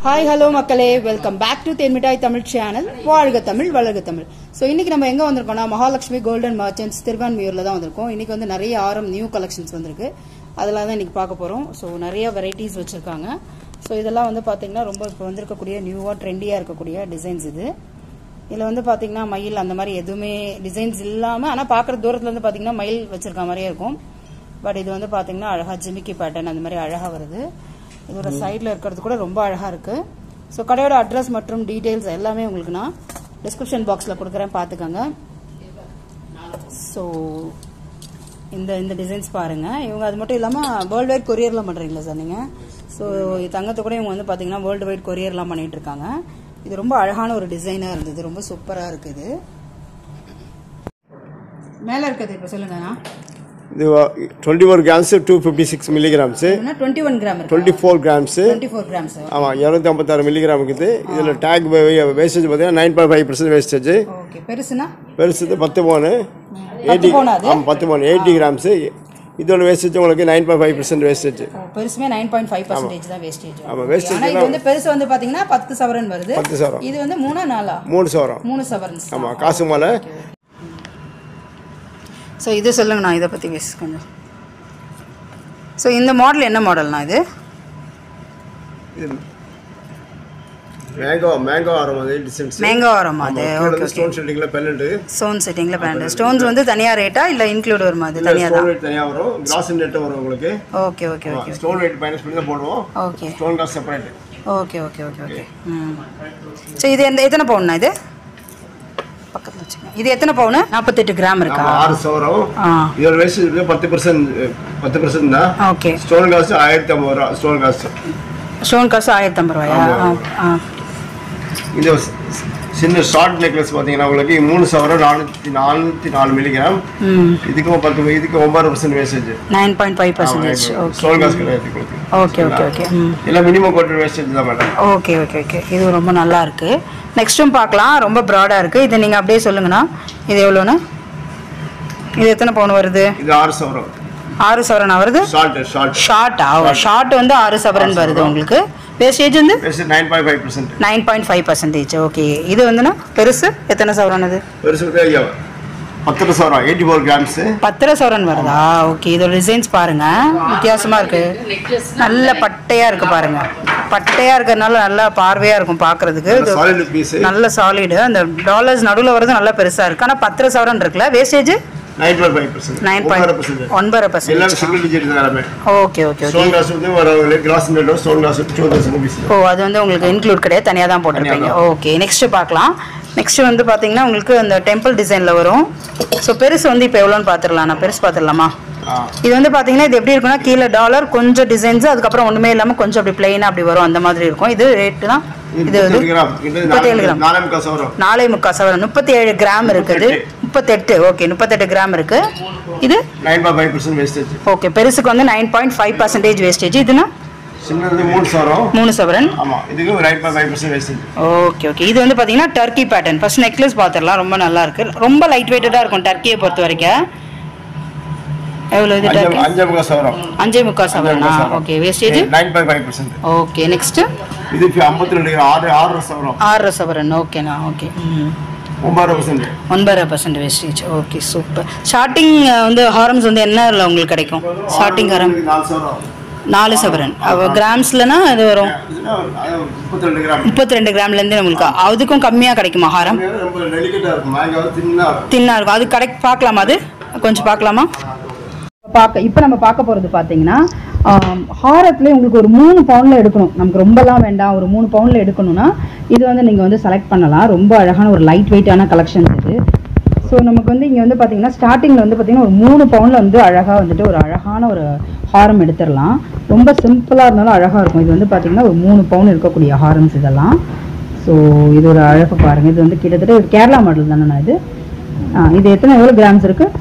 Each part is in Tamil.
ஹாய் ஹலோ மக்களே, welcome back to Thenmittai Tamil channel. வாழ்க தமிழ் வளர்க தமிழ். ஸோ இன்னைக்கு நம்ம எங்க வந்திருக்கோம்னா மகாலட்சுமி கோல்டன் மர்ச்சன்ட்ஸ் திருவான்மியூர்ல தான் வந்திருக்கோம். இன்னைக்கு வந்து நிறைய ஆரம் நியூ கலெக்ஷன்ஸ் வந்திருக்கு. அதெல்லாம் தான் இன்னைக்கு பார்க்க போறோம். ஸோ நிறைய வெரைட்டிஸ் வச்சிருக்காங்க. ஸோ இதெல்லாம் வந்து பாத்தீங்கன்னா ரொம்ப இப்போ வந்திருக்கக்கூடிய நியூவா ட்ரெண்டியா இருக்கக்கூடிய டிசைன்ஸ் இது. இதில் வந்து பாத்தீங்கன்னா மயில் அந்த மாதிரி எதுவுமே டிசைன்ஸ் இல்லாம, ஆனா பாக்குற தூரத்துல இருந்து பாத்தீங்கன்னா மயில் வச்சிருக்க மாதிரியே இருக்கும். பட் இது வந்து பாத்தீங்கன்னா அழகா ஜிமிக்கி பேட்டர்ன் அந்த மாதிரி அழகா வருது. இதோட சைடில் இருக்கிறது கூட ரொம்ப அழகாக இருக்குது. ஸோ கடையோட அட்ரஸ் மற்றும் டீட்டெயில்ஸ் எல்லாமே உங்களுக்கு நான் டிஸ்கிரிப்ஷன் பாக்ஸில் கொடுக்குறேன், பார்த்துக்கோங்க. ஸோ இந்த டிசைன்ஸ் பாருங்கள். இவங்க அது மட்டும் இல்லாமல் வேர்ல்டு வைட் கொரியர்லாம் பண்ணுறீங்களா சார் நீங்கள்? ஸோ தங்கத்தை கூட இவங்க வந்து பார்த்தீங்கன்னா வேர்ல்டு வைட் கொரியர்லாம் பண்ணிட்டு இருக்காங்க. இது ரொம்ப அழகான ஒரு டிசைனாக இருந்தது, ரொம்ப சூப்பராக இருக்குது. மேலே இருக்குது இப்போ சொல்லுங்கண்ணா. இது 21 grams 256 milligrams 21 gram 24 grams 24 grams. ஆமா 256 மில்லிகிராம் இருக்குது. இதுல டாக் வேஸ்டேஜ் பாத்தீங்கன்னா 9.5% வேஸ்டேஜ். ஓகே. பெருசுனா பெருசு 10 பவுன் 80 10 பவுன் 80 grams. இதோட வேஸ்டேஜ் உங்களுக்கு 9.5% வேஸ்டேஜ். பெருசுமே 9.5% தான் வேஸ்டேஜ். ஆமா வேஸ்டேஜ். ஆனா இது வந்து பெருசு வந்து பாத்தீங்கன்னா 10 சவரன் வருது. 10 சவரன். இது வந்து 3 4 3 சவரன். 3 சவரன்ஸ். ஆமா காசு மாலை. ஸோ இது சொல்லுங்கண்ணா, இதை பற்றி பேச கொஞ்சம். ஸோ இந்த மாடல் என்ன மாடல்ண்ணா இது? மேங்கோ ஆரம் அது டிசைன்ஸ். மேங்கோ ஆரம் அது. ஓகே. ஸ்டோன் செட்டிங்ல பெண்டன்ட். ஸ்டோன் செட்டிங்ல பெண்டன்ட். ஸ்டோன்ஸ் வந்து தனியா ரேட்டா இல்ல இன்க்ளூட் வருமா? அது தனியா தான். ஸ்டோன் வெயிட் தனியா வரும், கிளாஸ் நெட் வரும் உங்களுக்கு. Okay okay okay. Stone wait minus பண்ணி தான் போடுவோம். Okay. Stone cost separate. Okay okay okay okay. So இது எத்தனை பவுன்ண்ணா இது? பக்கத்துல வச்சுங்க. இது எத்தனை பவுன்? 48 கிராம் இருக்கா? 6 சவரம். இதோட வேஸ்டேஜ் 10% தான். ஓகே. ஸ்டோன் காஸ்ட் 1050 ரூபாய். ஸ்டோன் காஸ்ட் 1050 ரூபாயா? இது சின்ன ஷார்ட் நெக்லஸ் பாத்தீங்கன்னா உங்களுக்கு 3 சவரம் 404 மில்லிகிராம். இதுக்கு 9% வேஸ்டேஜ். 9.5%. ஓகே. ஸ்டோன் காஸ்ட் கிடையாது. Okay okay okay. எல்லாம் மினிமம் கோட் வேஸ்டேஜ் தான் மேடம். Okay okay okay. இது ரொம்ப நல்லா இருக்கு. நெக்ஸ்ட்டும் பார்க்கலாம். ரொம்ப ப்ராடா இருக்கு. இதை நீங்க அப்படியே சொல்லுங்கண்ணா. இது எவ்வளோண்ணா? இது எத்தனை பவுன் வருது? இது 6 சவரம். 6 சவரனா வருது? ஷார்ட்டா? ஷார்ட் வந்து 6 சவரன் வருது உங்களுக்கு. வேஸ்டேஜ் வந்து 9.5%. 9.5%. ஓகே. இது வந்துண்ணா பெருசு எத்தனை சவரன்? அது பெருசு 10 சவரம் 84 கிராம்ஸ். 10 சவரன் வருதா? ஓகே. இதோட டிசைன்ஸ் பாருங்க, வித்தியாசமா இருக்கு. நல்ல பட்டையா இருக்கு பாருங்க. பட்டையா இருக்கிறதுனால நல்லா பார்வையா இருக்கும் பாக்குறதுக்கு. நல்ல சாலிடு. அந்த டாலர்ஸ் நடுவில் வருது, நல்லா பெருசா இருக்கு. ஆனா 10 சவரன் இருக்குல்ல. வேஸ்டேஜ் 9.5%. 9.5%. எல்லாம் சிங்கிள் டிஜிட் தான் எல்லாமே. Okay okay okay. Stone cost வந்து ஒரு class net stone cost 2000 rupees. Oh, அது வந்து உங்களுக்கு இன்க்ளூட் கிடையாது, தனியா தான் போட்டுருப்பீங்க. ஓகே. நெக்ஸ்ட் பார்க்கலாம். நெக்ஸ்ட் வந்து பாத்தீங்கன்னா உங்களுக்கு அந்த டெம்பிள் டிசைன்ல வரும். ஸோ பெருசு வந்து இப்போ எவ்வளோன்னு பார்த்துடலாம். நான் பெருசு பார்த்துடலாமா? இது வந்து பாத்தீங்கன்னா இது எப்படி இருக்குன்னா, கீழே டாலர் கொஞ்சம் டிசைன்ஸ், அதுக்கப்புறம் ஒண்ணுமே இல்லாம கொஞ்சம் அப்படி பிளைனா அப்படி வரும், அந்த மாதிரி இருக்கும். இது ரேட்டு தான். இது 37 கிராம் 4.25 சவரன் 37 கிராம் இருக்குது. 38. ஓகே. 38 கிராம் இருக்கு. இது 9.5% வேஸ்டேஜ். ஓகே. பெருசுக்கு வந்து 9.5% வேஸ்டேஜ். இதுனா சின்னது 3 சவரன். ஆமா, இதுக்கு 9.5% வேஸ்டேஜ். Okay okay. இது வந்து பாத்தீங்கன்னா டர்க்கி பேட்டர்ன். ஃபர்ஸ்ட் நெக்லஸ் பாத்துறலாம். ரொம்ப நல்லா இருக்கு. ரொம்ப லைட் வெயிட்டடா இருக்கும் டர்க்கியை பொறுத்த வரைக்கும். எவ்வளவு இது? 5.5 சவரன். 5.5 சவரனா? ஓகே. வேஸ்டேஜ் 9.5%. ஓகே. நெக்ஸ்ட் இது 52 6 சவரன். 6 சவரன். ஓகேண்ணா. Okay. 9% wastage. Okay super. Starting வந்து ஹாரம்ஸ் வந்து என்ன உங்களுக்கு கிடைக்கும்? ஸ்டார்டிங் ஹாரம் 4 சவரன். கிராம்ஸ்லனா இது வரும் 32 கிராம்ல இருந்து நம்மளுக்கு அதுக்கும் கம்மியா கிடைக்குமா ஹாரம்? தின்னா இருக்கும். அது கடை பார்க்கலாமா? அது கொஞ்சம் பார்க்கலாமா? இப்போ நம்ம பார்க்க போறது பாத்தீங்கன்னா ஹாரத்துல உங்களுக்கு ஒரு 3 பவுன்ல எடுக்கணும். நமக்கு ரொம்பலாம் வேண்டாம், ஒரு 3 பவுன்ல எடுக்கணும்னா இது வந்து நீங்க வந்து செலக்ட் பண்ணலாம். ரொம்ப அழகான ஒரு லைட் வெயிட்டான கலெக்ஷன் இது. ஸோ நமக்கு வந்து இங்கே வந்து பார்த்தீங்கன்னா ஸ்டார்டிங்கில் வந்து பார்த்தீங்கன்னா ஒரு 3 பவுனில் வந்து அழகாக வந்துட்டு ஒரு அழகான ஒரு ஹாரம் எடுத்துடலாம். ரொம்ப சிம்பிளாக இருந்தாலும் அழகாக இருக்கும். இது வந்து பார்த்தீங்கன்னா ஒரு 3 பவுன் இருக்கக்கூடிய ஹாரம்ஸ் இதெல்லாம். ஸோ இது ஒரு அழகு பாருங்கள். இது வந்து கிட்டத்தட்ட ஒரு கேரளா மாடல் தானேண்ணா இது? இது எவ்வளோ கிராம்ஸ் இருக்குது?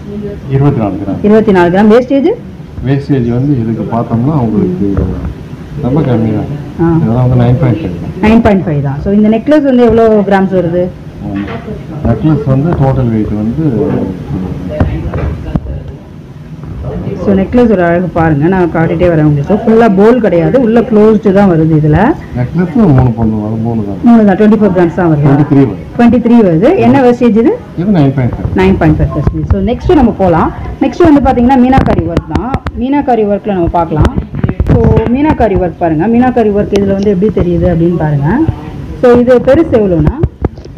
24 கிராம். வேஸ்டேஜ் வந்து இதுக்கு பார்த்தோம்னா உங்களுக்கு ரொம்ப கம்மியாக 9.5 தான். ஸோ இந்த நெக்லஸ் வந்து எவ்வளோ கிராம்ஸ் வருது? நெக்லஸ் வந்து டோட்டல் வெயிட் வந்து ஸோ நெக்லஸ் ஒரு அழகு பாருங்க, நான் காட்டிகிட்டே வரேன் உங்களுக்கு. ஃபுல்லாக போல் கிடையாது, உள்ள க்ளோஸ்டு தான் வருது. இதில் நெக்லஸ் 3 பொண்ணு வரும், 3 தான் 24 கிராம்ஸ் தான் வருது. 23 வருது. என்ன வெஸ்டேஜ் இது? 9.5%. ஸோ நெக்ஸ்ட் நம்ம போகலாம். நெக்ஸ்ட் வந்து பார்த்தீங்கன்னா மீனாக்காரி ஒர்க் தான். மீனாக்காரி ஒர்க்கில் நம்ம பார்க்கலாம். ஸோ மீனாக்காரி ஒர்க் பாருங்கள். மீனாக்காரி ஒர்க் இதில் வந்து எப்படி தெரியுது அப்படின்னு பாருங்கள். ஸோ இது பெருசு எவ்வளோண்ணா?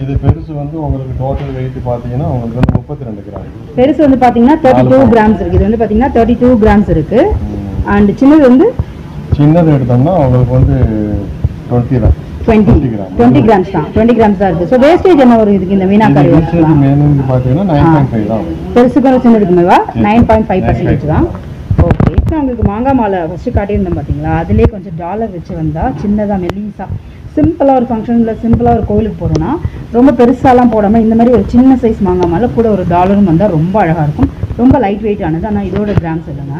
இது பெருசு வந்து உங்களுக்கு டோட்டல் வெயிட் பார்த்தீங்கன்னா உங்களுக்கு வந்து 32 கிராம். பெருசு வந்து பார்த்தீங்கன்னா 32 கிராம்ஸ் இருக்குது. இது வந்து பார்த்தீங்கன்னா 32 கிராம்ஸ் இருக்குது. அண்ட் சின்னது வந்து சின்னது எடுத்தோம்னா உங்களுக்கு வந்து 20 தான். 20 கிராம்ஸ் தான். 20 கிராம்ஸ் தான் இருக்குது. ஸோ வேஸ்டேஜ் என்ன வரும் இதுக்கு? இந்த மீனாக்காரி மேலும் பார்த்தீங்கன்னா 9.5 தான். பெருசுக்கு சின்னதுக்குமேவா 9.5% தான். ஓகே. இப்போ உங்களுக்கு மாங்காய் மாலை ஃபஸ்ட்டு காட்டியிருந்தோம் பார்த்தீங்களா, அதுலேயே கொஞ்சம் டாலர் வச்சு வந்தால் சின்னதாக மெல்லிஸாக சிம்பிளாக ஒரு ஃபங்க்ஷனில் சிம்பிளாக ஒரு கோயிலுக்கு போகிறோன்னா ரொம்ப பெருசாலாம் போடாமல் இந்த மாதிரி ஒரு சின்ன சைஸ் மாங்காய் மாலை கூட ஒரு டாலரும் வந்தால் ரொம்ப அழகாக இருக்கும். ரொம்ப லைட் வெயிட் ஆனது. ஆனால் இதோட கிராம்ஸ் இல்லைங்க.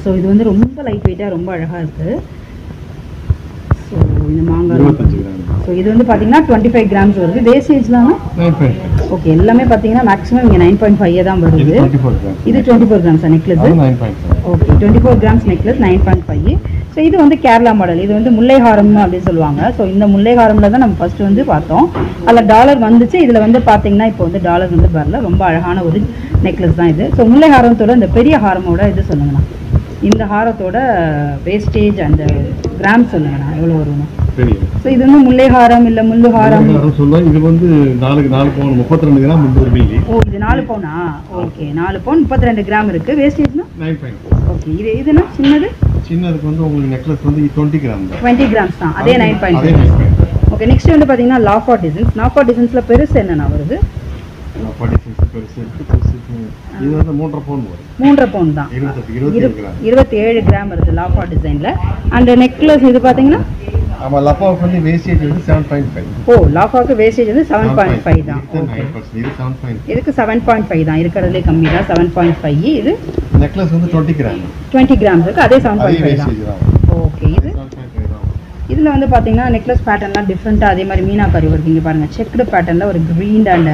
ஸோ இது வந்து ரொம்ப லைட் வெயிட்டாக ரொம்ப அழகாக இருக்குது. ஸோ இந்த மாங்காய் ஸோ இது வந்து பார்த்தீங்கன்னா 25 கிராம்ஸ் வருது. வேஸ்டேஜ்லாம் ஓகே எல்லாமே பார்த்தீங்கன்னா மேக்ஸிமம் இங்கே 9.5 தான் வருது. இது 24 grams necklace. Okay 24 grams necklace 9.5. So இது வந்து கேரளா மாடல். இது வந்து முல்லைஹாரம் அப்படின்னு சொல்லுவாங்க. ஸோ இந்த முல்லைஹாரமில் தான் நம்ம ஃபஸ்ட்டு வந்து பார்த்தோம். அதில் டாலர் வந்துச்சு. இதில் வந்து பார்த்தீங்கன்னா இப்போ வந்து டாலர் வந்து வரல. ரொம்ப அழகான ஒரு நெக்லஸ் தான் இது. ஸோ முல்லைஹாரத்தோட இந்த பெரிய ஹாரமோட இது சொல்லுங்கண்ணா, இந்த ஹாரத்தோட வேஸ்டேஜ் அந்த கிராம் சொல்லுங்கண்ணா எவ்வளோ வரும்ண்ணா? ஸோ இது வந்து முல்லைஹாரம் இல்லை முள்ளுஹாரம் சொல்லுவாங்க. இது வந்து 4 பவுன் 32 கிராம் 300 மில்லி. ஓ இது 4 பவுனா? ஓகே 4 பவுன் 32 கிராம் இருக்குது. வேஸ்டேஜ்னா 9.4. ஓகே. இதுனா சின்னதுக்கு வந்து உங்களுக்கு நெக்லஸ் வந்து 20 கிராம் தான். 20 கிராம்ஸ் தான். அதே 9.5. ஓகே. நெக்ஸ்ட் வந்து பார்த்தீங்கன்னா லாஃபா டிசைன்ஸ். லாஃபா டிசைன்ஸில் பெருசு என்னென்னா வருது? இது வந்து 3.5 பவுன் வரும். 3.5 பவுன் தான். 27 கிராம் வருது லாஃபா டிசைனில். அண்ட் நெக்லஸ் இது பார்த்தீங்கன்னா ஆமா லாஃபாவுக்கு வந்து வேஸ்டேஜ் வந்து 7.5. ஓ லாஃபாவுக்கு வேஸ்டேஜ் வந்து 7.5 தான். ஓகே இது 7.5. இதுக்கு 7.5 தான். இருக்கிறதுலே கம்மி தான் 7.5. இது நெக்லஸ் வந்து 20 கிராம் 20 கிராம்ஸ் இருக்குது. அதே 7.5 தான். ஓகே. இது 7.5 தான். இதில் வந்து பார்த்தீங்கன்னா நெக்லஸ் பேட்டர்ன்லாம் டிஃப்ரெண்ட்டாக அதே மாதிரி மீனாக்காரி ஒர்க் இங்கே பாருங்கள். செக்குடு பேட்டர்னில் ஒரு க்ரீன் அண்ட்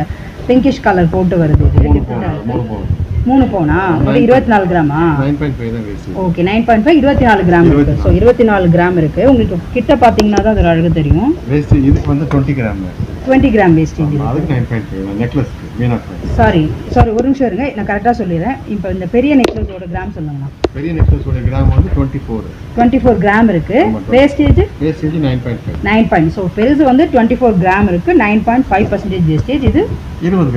பிங்கிஷ் கலர் போட்டு வருது. இது டிஃப்ரெண்ட்டாக 3 பவுனா? ஒரு 24 கிராமா? 9.5 தான் வேஸ்ட். ஓகே 9.5 24 கிராம் இருக்குது. ஸோ 24 கிராம் இருக்குது. உங்களுக்கு கிட்ட பார்த்தீங்கன்னா தான் அது அழகு தெரியும். வேஸ்ட் இதுக்கு வந்து 20 கிராம் 20 கிராம் வேஸ்டேஜ். அதுக்கு 9.5 நெக்லஸ் மீனாக்காரி. சாரி ஒரு நிமிஷம் இருங்க, நான் கரெக்டாக சொல்லிடுறேன். இப்போ இந்த பெரிய நெக்லஸோட கிராம் சொல்லுங்கண்ணா. பெரிய நெக்லஸோட கிராம் வந்து 24 கிராம் இருக்கு. வேஸ்டேஜ் 9.5. 9. ஸோ பெருசு வந்து 24 கிராம் இருக்கு. 9.5% வேஸ்டேஜ். இது 20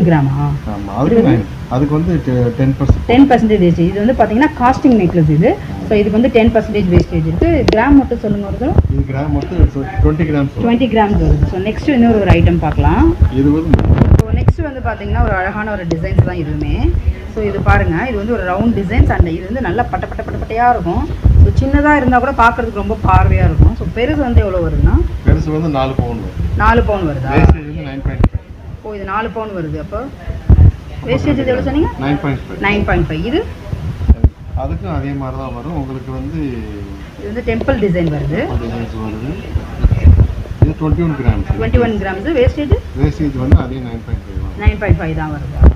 கிராமா? ஆமாம். அதுக்கு வந்து 10% வேஸ்டேஜ். இது வந்து பார்த்தீங்கன்னா காஸ்டிங் நெக்லஸ் இது. ஸோ இதுக்கு வந்து 10% வேஸ்டேஜ் இருக்கு. கிராம் மட்டும் சொல்லுங்க ஒரு தடவை. இது கிராம் மட்டும் 20 கிராம்ஸ் 20 கிராம்ஸ் வருது. ஸோ நெக்ஸ்ட் இன்னொரு ஒரு ஐட்டம் பார்க்கலாம். இது வந்து ஸோ நெக்ஸ்ட் வந்து பார்த்தீங்கன்னா ஒரு அழகான ஒரு டிசைன்ஸ் தான் இதுவுமே. ஸோ இது பாருங்கள், இது வந்து ஒரு ரவுண்ட் டிசைன்ஸ் அண்ட் இது வந்து நல்லா பட்டையாக இருக்கும். ஸோ சின்னதாக இருந்தால் கூட பார்க்குறதுக்கு ரொம்ப பார்வையாக இருக்கும். ஸோ பெருசு வந்து எவ்வளோ வருதுன்னா? பெருசு வந்து 4 பவுன் வரும். 4 பவுன் வருதா? வேஸ்டேஜ் வந்து 9.5. ஓ இது 4 பவுன் வருது. அப்போ வேஸ்டேஜ் எவ்வளோ சொன்னீங்க? 9.5. 9.5. இது அதுக்கும் அதே மாதிரி தான் வரும். உங்களுக்கு வந்து இது வந்து டெம்பிள் டிசைன் வருது. இது 21 கிராம்ஸ். 21 கிராம்ஸ். வேஸ்டேஜ் வந்து அதே 9.5 தான். 9.5 தான் வருது.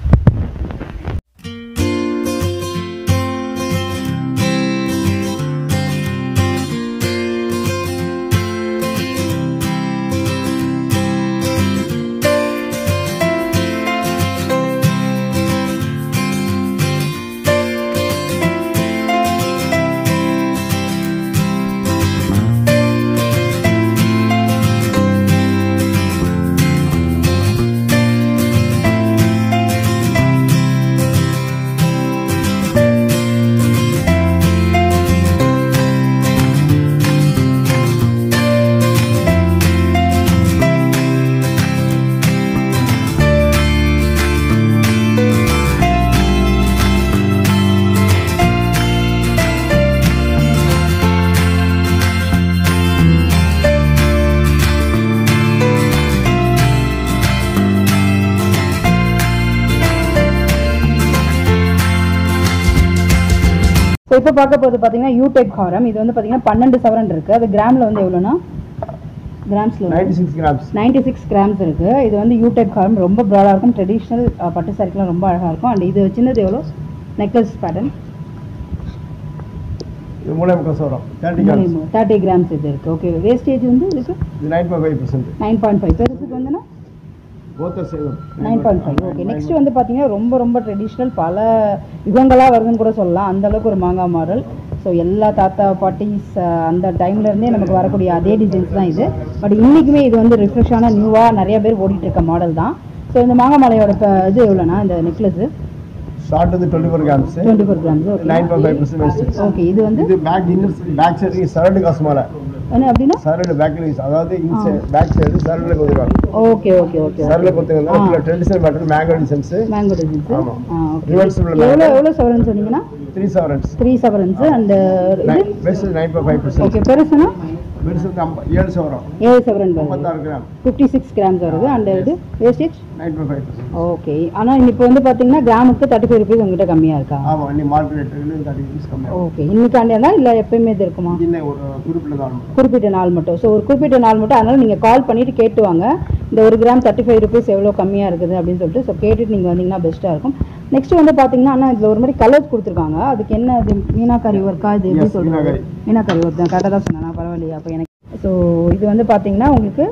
ஸோ இப்போ பார்க்க போது பார்த்தீங்கன்னா யூ டைப் ஹாரம். இது வந்து பார்த்தீங்கன்னா 12 சவரன் இருக்குது. அது கிராமில் வந்து எவ்வளோனா? கிராம்ஸில் 96 கிராம்ஸ் இருக்குது. இது வந்து யூ டைப் ஹாரம். ரொம்ப ப்ராடாக இருக்கும். ட்ரெடிஷ்னல் பட்டு சாரிக்கெலாம் ரொம்ப அழகாக இருக்கும். அண்ட் இது சின்னது எவ்வளோ? நெக்லஸ் பேட்டர்ன் இது 3.5 வரும் 30 கிராம்ஸ் 30 கிராம்ஸ் இது இருக்கு. ஓகே வேஸ்டேஜ் வந்து இதுக்கு இது 9.5%. 9.5 பெருசுக்கு வந்துனா both are same 9.5. Okay next வந்து பாத்தீங்கன்னா ரொம்ப ரொம்ப ட்ரெடிஷ்னல் பல யுகங்களா வருதுன்னு கூட சொல்லலாம். அந்த அளவுக்கு ஒரு மாங்காய் மாடல். ஸோ எல்லா தாத்தா பாட்டிஸ் அந்த டைம்ல இருந்தே நமக்கு வரக்கூடிய அதே டிசைன்ஸ் தான் இது. பட் இன்னைக்குமே இது வந்து ரிஃப்ரெஷ்ஷான நியூவாக நிறைய பேர் ஓடிட்டு இருக்க மாடல் தான். ஸோ இந்த மாங்காய் மாலையோட இது எவ்வளோனா இந்த நெக்லஸ் ஷார்ட் வந்து 24 grams 24 grams. Okay 9.5% wastage. Okay இது வந்து இது பேக் சைடு சரடு காசு மாலை என்ன அப்படின்னா சரடு பேக்ல அதாவது பேக் சைடு சரடுல கொடுத்துருவாங்க. ஓகே ஓகே ஓகே சரடுல கொடுத்துருக்காங்க. ட்ரெடிஷனல் பேட்டர்ன் மேங்கோ டிசைன்ஸ் ஆமா ஓகே ரிவர்சிபிள் எவ்வளோ சவரன் சொன்னீங்கன்னா 3 சவரன்ஸ் அண்ட் இது வேஸ்டேஜ் 9.5%. ஓகே பெருசுனா பெருசு 7 சவரம் 7 சவரன் வருது 36 கிராம் 56 கிராம்ஸ் வருது. அண்ட் இது வேஸ்டேஜ் 9.5%. ஓகே ஆனா இப்போ வந்து பாத்தீங்கன்னா கிராமுக்கு 35 ரூபீஸ் உங்ககிட்ட கம்மியா இருக்கா? ஆமா நீ மார்க்கெட் ரேட்ல 30 ரூபீஸ் கம்மியா. ஓகே இன்னைக்காண்டியா தான் இல்ல எப்பவுமே இது இருக்குமா? இன்ன ஒரு குறிப்பிட்ட நாள் மட்டும். ஸோ ஒரு குறிப்பிட்ட நாள் மட்டும். அதனால நீங்க கால் பண்ணிட்டு கேட்டு வாங்க இந்த 1 கிராம் 35 ரூபீஸ் எவ்வளோ கம்மியா இருக்குது அப்படின்னு சொல்லிட்டு. ஸோ கேட்டுட்டு நீங்க வந்தீங்கன்னா பெஸ்ட்டா இருக்கும். நெக்ஸ்ட் வந்து பாத்தீங்கன்னா அண்ணா இதுல ஒரு மாதிரி கலர்ஸ் கொடுத்துருக்காங்க. அதுக்கு என்ன அது மீனாக்காரி ஒர்க்கா இது எப்படி சொல்றாங்க? மீனாக்காரி ஒர்க் தான் கரெக்டாக தான் சொன்னா பரவாயில்லையா? அப்போ எனக்கு ஸோ இது வந்து பாத்தீங்கன்னா உங்களுக்கு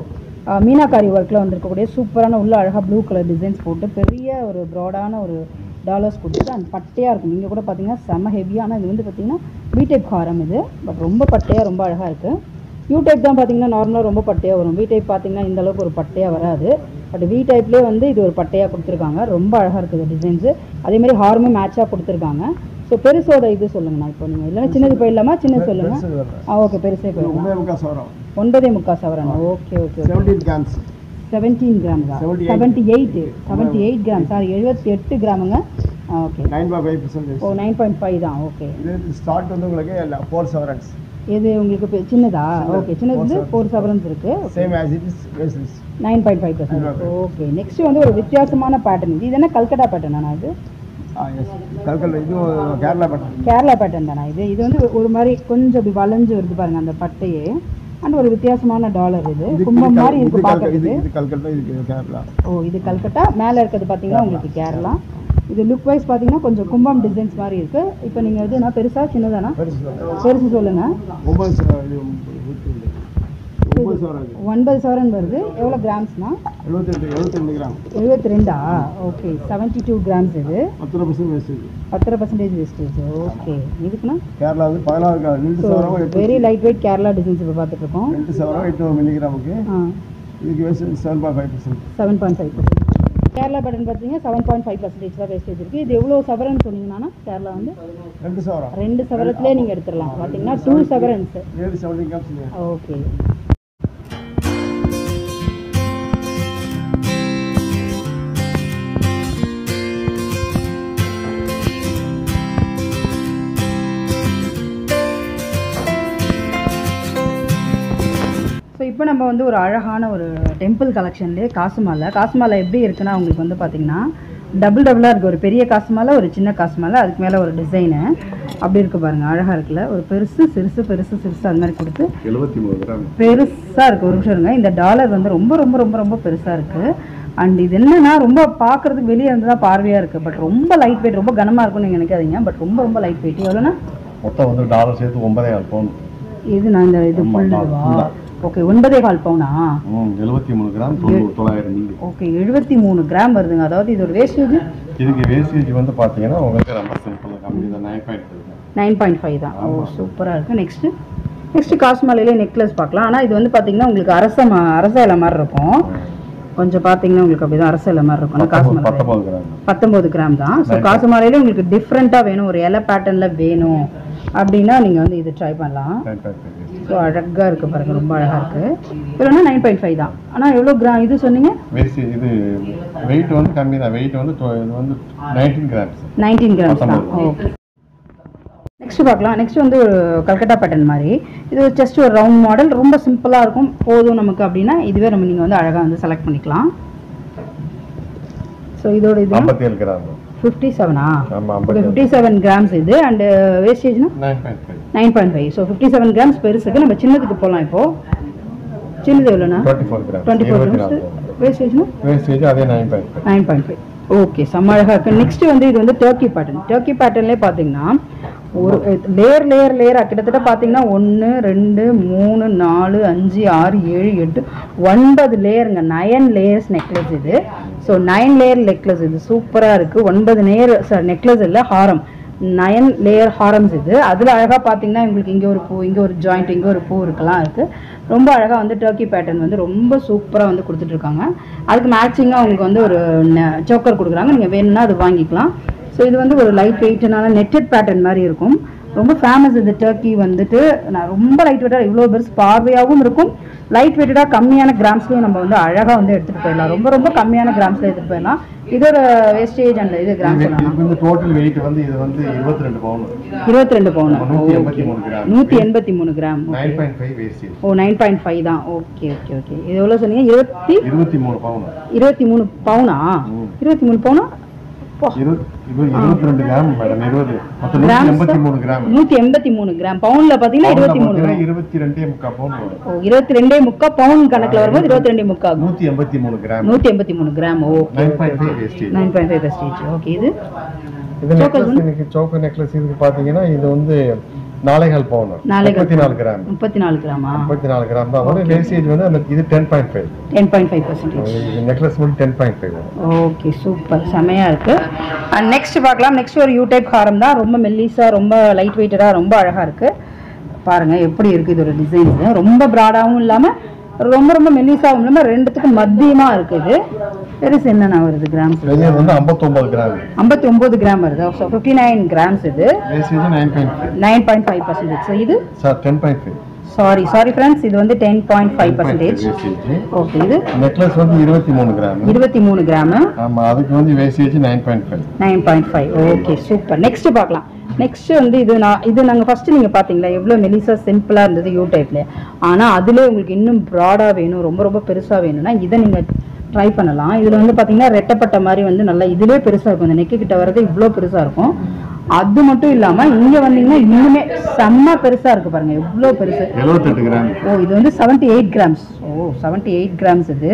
மீனாக்காரி ஒர்க்கில் வந்திருக்கக்கூடிய சூப்பரான உள்ள அழகாக ப்ளூ கலர் டிசைன்ஸ் போட்டு பெரிய ஒரு ப்ராடான ஒரு டாலர்ஸ் கொடுத்துட்டு அந்த பட்டையாக இருக்கும். நீங்கள் கூட பார்த்தீங்கன்னா செம்ம ஹெவியாக. ஆனால் இது வந்து பார்த்தீங்கன்னா வி டைப் ஹாரம் இது. பட் ரொம்ப பட்டையாக ரொம்ப அழகாக இருக்குது. யூ டைப் தான் பார்த்தீங்கன்னா நார்மலாக ரொம்ப பட்டையாக வரும். வி டைப் பார்த்தீங்கன்னா இந்த அளவுக்கு ஒரு பட்டையாக வராது. பட் வி டைப்லேயே வந்து இது ஒரு பட்டையாக கொடுத்துருக்காங்க. ரொம்ப அழகாக இருக்குது டிசைன்ஸு. அதேமாதிரி ஹாரமே மேட்சாக கொடுத்துருக்காங்க. ஸோ பெருசோட இது சொல்லுங்கண்ணா. இப்போ நீங்கள் இல்லைன்னா சின்னது போயிடலாமா? சின்னது சொல்லுங்கள். ஓகே பெருசே போயிடலாம். 9.25 சவரன். Okay okay 17 grams 78 gram sorry 78 கிராமுங்க. ஓகே 9.5%. ஓ 9.5 தான். ஓகே இது ஸ்டார்ட் வந்து உங்களுக்கு 4 சவரன்ஸ். இது உங்களுக்கு சின்னதா? ஓகே சின்னது வந்து 4 சவரன்ஸ் இருக்கு. Same as it is basis 9.5%. Okay next வந்து ஒரு வித்தியாசமான பேட்டர்ன். இது என்ன கல்கட்டா பேட்டர்னா? இது எஸ் கல்கட்டா. இது கேரளா பேட்டர்ன் தானா? இது வந்து ஒரு மாதிரி கொஞ்சம் அப்படி வளைஞ்சு வருது பாருங்க அந்த பட்டையே. அண்ட் ஒரு வித்தியாசமான டாலர். இது கும்பம் மாதிரி இருக்கு பார்க்கிறதுக்கு. இது கல்கட்டா இது கேரளா. ஓ இது கல்கட்டா. மேலே இருக்கிறது பார்த்தீங்கன்னா உங்களுக்கு கேரளா. இது லுக் வைஸ் பார்த்தீங்கன்னா கொஞ்சம் கும்பம் டிசைன்ஸ் மாதிரி இருக்கு. இப்போ நீங்கள் இது நான் பெருசா சின்னதானா? பெருசு சொல்லுங்க. 9 சவரன் வருது. எவ்வளோ கிராம்ஸ்னா? 72 கிராம். 72ஆ? Okay 72 grams. இது 10% வேஸ்டேஜ். ஓகே இதுக்குன்னா கேரளா வந்து 16 கிராம் 2 சவரம் very light weight Kerala designs இப்போ பார்த்துட்டு இருக்கோம். 2 சவரம் 800 மில்லிகிராமுக்கு. இதுக்கு வேஸ்டேஜ் 7.5%. 7.5%. கேரளா பேட்டர்ன் பார்த்தீங்கன்னா 7.5% தான் வேஸ்டேஜ் இருக்குது. இது எவ்வளோ சவரன் சொன்னீங்கன்னா கேரளா வந்து 2 சவரத்துலேயே நீங்கள் எடுத்துடலாம். பார்த்தீங்கன்னா 2 சவரன்ஸ் 70 கிராம்ஸ். ஓகே ஸோ இப்போ நம்ம வந்து ஒரு அழகான ஒரு டெம்பிள் கலெக்ஷன்லேயே காசு மாலை எப்படி இருக்குன்னா உங்களுக்கு வந்து பார்த்தீங்கன்னா டபுளாக இருக்குது. ஒரு பெரிய காசு மாலை ஒரு சின்ன காசு மாலை அதுக்கு மேலே ஒரு டிசைனு அப்படி இருக்குது பாருங்கள். அழகாக இருக்குல்ல. ஒரு பெருசு அது மாதிரி கொடுத்து 73 கிராம் பெருசாக இருக்குது. ஒரு நிமிஷம் இருங்க. இந்த டாலர் வந்து ரொம்ப ரொம்ப ரொம்ப ரொம்ப பெருசாக இருக்குது. அண்ட் இது என்னன்னா ரொம்ப பார்க்குறதுக்கு வெளியே இருந்து தான் பார்வையாக இருக்குது. பட் ரொம்ப லைட் வெயிட் ரொம்ப கனமாக இருக்கும்னு நீங்கள் நினைக்காதீங்க. பட் ரொம்ப ரொம்ப லைட் வெயிட். எவ்வளோன்னா மொத்தம் வந்து டாலர் சேர்த்து 9.5 பவுன். இது நான் இந்த இது ஃபுல்லுவா? ஓகே 9.25 பவுனா? 73 கிராம் 900 மில்லி. ஓகே 73 கிராம் வருதுங்க. அதாவது இதோட வேஸ்டேஜ் இதுக்கு வேஸ்டேஜ் வந்து பார்த்தீங்கன்னா உங்களுக்கு ரொம்ப சிம்பிள் கம்மி தான். 9.5 தான். ஓ சூப்பராக இருக்குது. நெக்ஸ்ட் காசு மாலையிலே நெக்லஸ் பார்க்கலாம். ஆனால் இது வந்து பார்த்தீங்கன்னா உங்களுக்கு அரச இலை மாதிரி இருக்கும். கொஞ்சம் பார்த்தீங்கன்னா உங்களுக்கு அப்படிதான் அரச இலை மாதிரி இருக்கும். காசு மாலை 19 கிராம் தான். ஸோ காசு மாலையிலே உங்களுக்கு டிஃப்ரெண்ட்டாக வேணும், ஒரு இலை பேட்டர்னில் வேணும் அப்படின்னா நீங்கள் வந்து இது ட்ரை பண்ணலாம். ஸோ அழகாக இருக்குது பாருங்கள். ரொம்ப அழகாக இருக்குது. இல்லைன்னா 9.5 தான். ஆனால் எவ்வளோ கிராம் இது சொன்னீங்க? இது வெயிட் வந்து கம்மி தான். வெயிட் வந்து இது வந்து 19 கிராம்ஸ் தான். ஓகே நெக்ஸ்ட் பார்க்கலாம். நெக்ஸ்ட் வந்து ஒரு கல்கட்டா பேட்டர்ன் மாதிரி. இது ஜஸ்ட் ஒரு ரவுண்ட் மாடல். ரொம்ப சிம்பிளாக இருக்கும். போதும் நமக்கு அப்படின்னா இதுவே நீங்கள் வந்து அழகாக வந்து செலக்ட் பண்ணிக்கலாம். ஸோ இதோட இது 57 கிராம் 57. ஆமா 57 கிராம்ஸ் இது. அண்ட் வேஸ்டேஜ்னா 9.5. ஸோ 57 கிராம்ஸ் பெருசுக்கு. நம்ம சின்னதுக்கு போகலாம். இப்போ சின்னது எவ்வளோண்ணா? 24 கிராம் வேஸ்டேஜ்னா வேஸ்டேஜ் அதே 9.5. ஓகே செம்ம அழகாக இருக்குது. நெக்ஸ்ட் வந்து இது வந்து டர்க்கி பேட்டர்ன். டர்க்கி பேட்டர்ன்லேயே பார்த்தீங்கன்னா ஒரு லேயராக கிட்டத்தட்ட பார்த்தீங்கன்னா 1 2 3 4 5 6 7 8 9 லேயருங்க. 9 லேயர்ஸ் நெக்லஸ் இது. ஸோ 9 லேயர் நெக்லஸ் இது சூப்பராக இருக்குது. 9 லேயர் நெக்லஸ் இல்லை, ஹாரம். 9 லேயர் ஹாரம்ஸ் இது. அதில் அழகாக பார்த்தீங்கன்னா உங்களுக்கு இங்கே ஒரு பூ, இங்கே ஒரு ஜாயிண்ட், இங்கே ஒரு பூ இருக்கலாம் இருக்குது. ரொம்ப அழகாக வந்து டர்க்கி பேட்டர்ன் வந்து ரொம்ப சூப்பராக வந்து கொடுத்துட்ருக்காங்க. அதுக்கு மேட்சிங்காக உங்களுக்கு வந்து ஒரு சோக்கர் கொடுக்குறாங்க. நீங்கள் வேணும்னா அது வாங்கிக்கலாம். ஸோ இது வந்து ஒரு லைட் வெயிட்னால நெட்டட் பேட்டர்ன் மாதிரி இருக்கும். ரொம்ப ஃபேமஸ் இது டர்க்கி வந்துட்டு. நான் ரொம்ப லைட் வெயிட்டாக இவ்வளோ பெருசு பார்வையாகவும் இருக்கும். லைட் வெயிட்டடாக கம்மியான கிராம்ஸ்லேயும் நம்ம வந்து அழகாக வந்து எடுத்துகிட்டு போயிடலாம். ரொம்ப ரொம்ப கம்மியான கிராம்ஸில் எடுத்துகிட்டு போயிடலாம். இதோட வேஸ்டேஜ் அண்ட் இது கிராம்ஸ் வந்து டோட்டல் வெயிட் வந்து இது வந்து 22 பவுன். 22 பவுன், 183 கிராம். 183 கிராம். 9.5 வேஸ்டேஜ். ஓ 9.5 தான். Okay okay okay. இது எவ்வளோ சொன்னீங்க? 23 பவுன். 23 பவுனா? 23 பவுனா? 22 கிராம் மேடம். 20 மொத்தம் 183 கிராம். 183 கிராம். பவுன்ல பாத்தீங்கன்னா 23 கிராம். 22.5 பவுன் வரும். ஓ 22.5 பவுன் கணக்குல வரும்போது 22.5 183 gram. 183 gram. Okay 9.5 wastage. 9.5 wastage. Okay. இது நெக்லஸ், இன்னைக்கு சோக்கர் நெக்லஸ் இதுக்கு பாத்தீங்கன்னா இது வந்து 4.5 பவுன். 34 கிராம். 34 கிராமா? 34 கிராம் தான் வரும். வேஸ்டேஜ் வந்து அந்த இது 10.5. 10.5%. இது நெக்லஸ் வந்து 10.5 வரும். ஓகே சூப்பர், செமையா இருக்கு. அண்ட் நெக்ஸ்ட் பார்க்கலாம். நெக்ஸ்ட் ஒரு யூ டைப் ஹாரம் தான். ரொம்ப மெல்லிசா, ரொம்ப லைட் வெயிட்டடா, ரொம்ப அழகா இருக்கு. பாருங்க எப்படி இருக்கு இதோட டிசைன்ஸ். ரொம்ப பிராடாவும் இல்லாம ரொம்ப ரொம்ப மெல்லிசாவும் இல்லாம ரெண்டுத்துக்கும் மத்தியமா இருக்குது. பெருசு என்னென்ன வருது கிராம்ஸ்? இது வந்து 59 கிராம். 59 கிராம் வருது. ஸோ 59 கிராம்ஸ் இது. 9.5%. ஸோ இது 10.5. சாரி ஃப்ரெண்ட்ஸ், இது வந்து 10.5%. ஓகே. இது நெக்லஸ் வந்து 23 கிராம். 23 கிராம். ஆமா, அதுக்கு வந்து வேஸ்டேஜ் 9.5. 9.5. Okay super. நெக்ஸ்ட் பார்க்கலாம். நெக்ஸ்ட் வந்து இது நாங்கள் ஃபர்ஸ்ட் நீங்கள் பார்த்தீங்களா எவ்வளோ மெலிசா சிம்பிளாக இருந்தது யூ டைப்ல. ஆனால் அதிலே உங்களுக்கு இன்னும் ப்ராடாக வேணும், ரொம்ப ரொம்ப பெருசாக வேணும்னா இதை நீங்கள் ட்ரை பண்ணலாம். இதில் வந்து பார்த்தீங்கன்னா ரெட்டப்பட்ட மாதிரி வந்து நல்லா இதிலே பெருசாக இருக்கும். இந்த நெக்கு கிட்ட வர்றது இவ்வளோ பெருசாக இருக்கும். அது மட்டும் இல்லாமல் இங்கே வந்தீங்கன்னா இன்னுமே செம்ம பெருசாக இருக்குது. பாருங்க எவ்வளோ பெருசு. 78 கிராம். ஓ இது வந்து 78 கிராம்ஸ். ஓ 78 கிராம்ஸ் இது.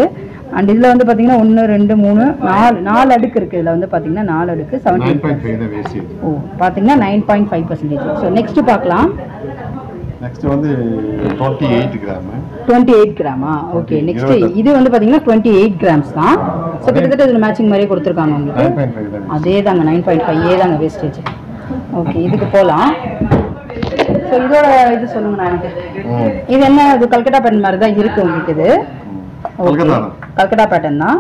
அண்ட் இதில் வந்து பார்த்தீங்கன்னா 1 2 3 4 அடுக்கு இருக்குது. இதில் வந்து பார்த்தீங்கன்னா 4 அடுக்கு 9.5. ஓ பார்த்தீங்கன்னா 9.5%. ஸோ நெக்ஸ்ட் பார்க்கலாம். நெக்ஸ்ட் வந்து 28 கிராம். 28 கிராமா? ஓகே. நெக்ஸ்ட் இது வந்து பார்த்தீங்கன்னா 28 கிராம்ஸ் தான். ஸோ கிட்டத்தட்ட இதில் மேட்சிங் மாதிரியே கொடுத்துருக்காங்க உங்களுக்கு. அதே தாங்க 9.5 தாங்க வேஸ்டேஜ். ஓகே இதுக்கு போகலாம். ஸோ இதோட இது சொல்லுங்கண்ணா எனக்கு. இது என்ன? இது கல்கட்டா பேட்டர்ன் மாதிரி தான் இருக்குது உங்களுக்கு. இது ஓகே கல்கட்டா பேட்டர்ன் தான்.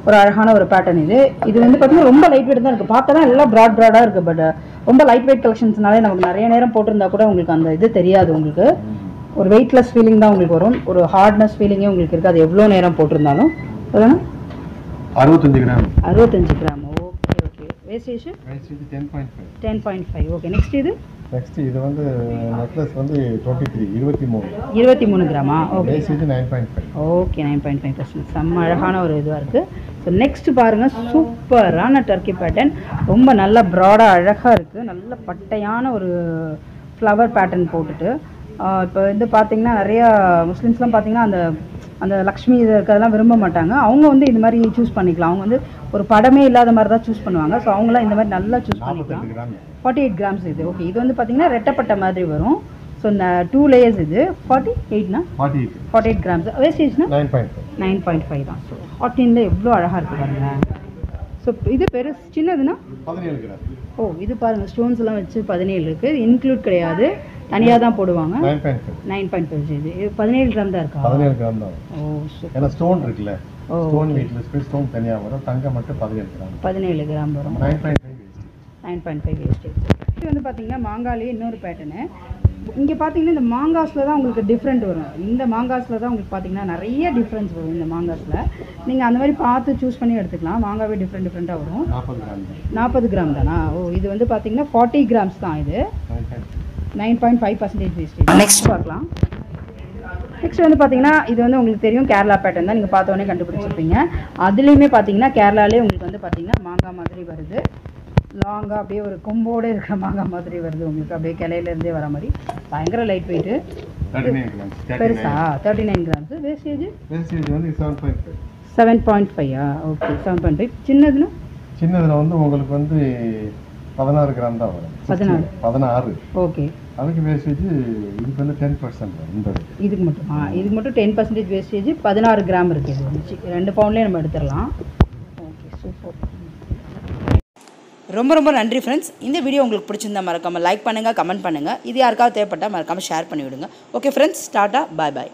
ஒரு அழகான ஒரு பேட்டர்ன் இது. இது வந்து பார்த்தீங்கன்னா ரொம்ப லைட் வெயிட் தான் இருக்குது. பார்த்தா எல்லாம் ப்ராடாக இருக்குது. பட் ரொம்ப லைட் வெயிட் கலெக்ஷன்ஸ்னாலே நமக்கு நிறைய நேரம் போட்டிருந்தா கூட உங்களுக்கு அந்த இது தெரியாது. உங்களுக்கு ஒரு வெயிட்லெஸ் ஃபீலிங் தான் உங்களுக்கு வரும். ஒரு ஹார்ட்னஸ் ஃபீலிங்கே உங்களுக்கு இருக்குது. அது எவ்வளோ நேரம் போட்டிருந்தாலும். 65 gram. 65 gram. Okay okay. Wastage 10.5. 10.5. Okay. Next இது வந்து நெக்லஸ் வந்து 23 கிராமா? ஓகே. வேஸ்டேஜ் 9.5. ஓகே 9.5%. செம்ம அழகான ஒரு இதுவாக இருக்குது. ஸோ நெக்ஸ்ட் பாருங்கள், சூப்பரான டர்க்கி பேட்டர்ன். ரொம்ப நல்ல ப்ராடாக அழகாக இருக்குது. நல்ல பட்டையான ஒரு ஃப்ளவர் பேட்டர்ன் போட்டுட்டு இப்போ வந்து பார்த்தீங்கன்னா நிறையா முஸ்லீம்ஸ்லாம் பார்த்தீங்கன்னா அந்த லக்ஷ்மி இது இருக்கிறதெல்லாம் விரும்ப மாட்டாங்க. அவங்க வந்து இந்த மாதிரி சூஸ் பண்ணிக்கலாம். அவங்க வந்து ஒரு படமே இல்லாத மாதிரி தான் சூஸ் பண்ணுவாங்க. ஸோ அவங்களாம் இந்த மாதிரி நல்லா சூஸ் பண்ணிக்கலாம். 48 கிராம்ஸ் இது. ஓகே. இது வந்து பார்த்தீங்கன்னா ரெட்டப்பட்ட மாதிரி வரும். ஸோ இந்த 2 லேயர்ஸ் இது 48னா 48 கிராம்ஸ். வேஸ்டேஜ்னா 9.5 தான். ஸோ 14ல் எவ்வளோ அழகாக இருக்குது பாருங்க. ஸோ இது பெருசு. சின்னதுன்னா 17 கிராம். ஓ இது பாருங்கள் ஸ்டோன்ஸ் எல்லாம் வச்சு 17 இருக்குது. இன்க்ளூட் கிடையாது, தனியாக தான் போடுவாங்க. 9.5. இது 17 கிராம் தான் இருக்கா? 17 கிராம் தான். ஓ ஏன்னா ஸ்டோன் இருக்குல்ல, ஸ்டோன் வெயிட்லெஸ் ஸ்டோன் தனியாக வரும். தங்கம் மட்டும் 17 கிராம் வரும். 9.5 வேஸ்டேஜ். இது வந்து பார்த்தீங்கன்னா மாங்காலே இன்னொரு பேட்டர்னு. இங்கே பார்த்தீங்கன்னா இந்த மாங்காஸில் தான் உங்களுக்கு டிஃப்ரெண்ட் வரும். இந்த மாங்காஸில் தான் உங்களுக்கு பார்த்தீங்கன்னா நிறைய டிஃப்ரென்ஸ் வரும். இந்த மாங்காஸில் நீங்கள் அந்த மாதிரி பார்த்து சூஸ் பண்ணி எடுத்துக்கலாம். மாங்காவே டிஃப்ரெண்ட்டாக வரும். 40 கிராம் தானா? ஓ இது வந்து பார்த்தீங்கன்னா 40 கிராம்ஸ் தான். இது 9.5% வேஸ்டேஜ். நெக்ஸ்ட் பார்க்கலாம். நெக்ஸ்ட் வந்து பார்த்தீங்கன்னா இது வந்து உங்களுக்கு தெரியும் கேரளா பேட்டர்ன் தான். நீங்கள் பார்த்தோன்னே கண்டுபிடிச்சிருப்பீங்க. அதுலேயுமே பார்த்தீங்கன்னா கேரளாலே உங்களுக்கு வந்து பார்த்தீங்கன்னா மாங்காய் மாதிரி வருது. லாங்காக அப்படியே ஒரு கொம்போடு இருக்கிற மாங்காய் மாதிரி வருது உங்களுக்கு. அப்படியே கிளையிலேருந்தே வர மாதிரி பயங்கர லைட் வெயிட்டு. பெருசா 39 கிராம்ஸ். வேஸ்டேஜ் வந்து 7.5. ஓகே 7.5. சின்னதுன்னா சின்னதில் வந்து உங்களுக்கு வந்து 16 கிராம் தான் வரும். 16. ஓகே. அதுக்கு வேஸ்டேஜ் இதுக்கு வந்து 10% இந்த இதுக்கு மட்டுமா? இதுக்கு மட்டும் 10% வேஸ்டேஜ் 16 கிராம் இருக்குது. இது வந்துச்சு 2 பவுண்ட்லேயே நம்ம எடுத்துடலாம். Okay, super. ரொம்ப ரொம்ப நன்றி ஃப்ரெண்ட்ஸ். இந்த வீடியோ உங்களுக்கு பிடிச்சிருந்தா மறக்காமல் லைக் பண்ணுங்கள், கமெண்ட் பண்ணுங்கள். இது யாருக்காவது தேவைப்பட்டால் மறக்காமல் ஷேர் பண்ணிவிடுங்க. ஓகே ஃப்ரெண்ட்ஸ், டாட்டா, பாய் பாய்.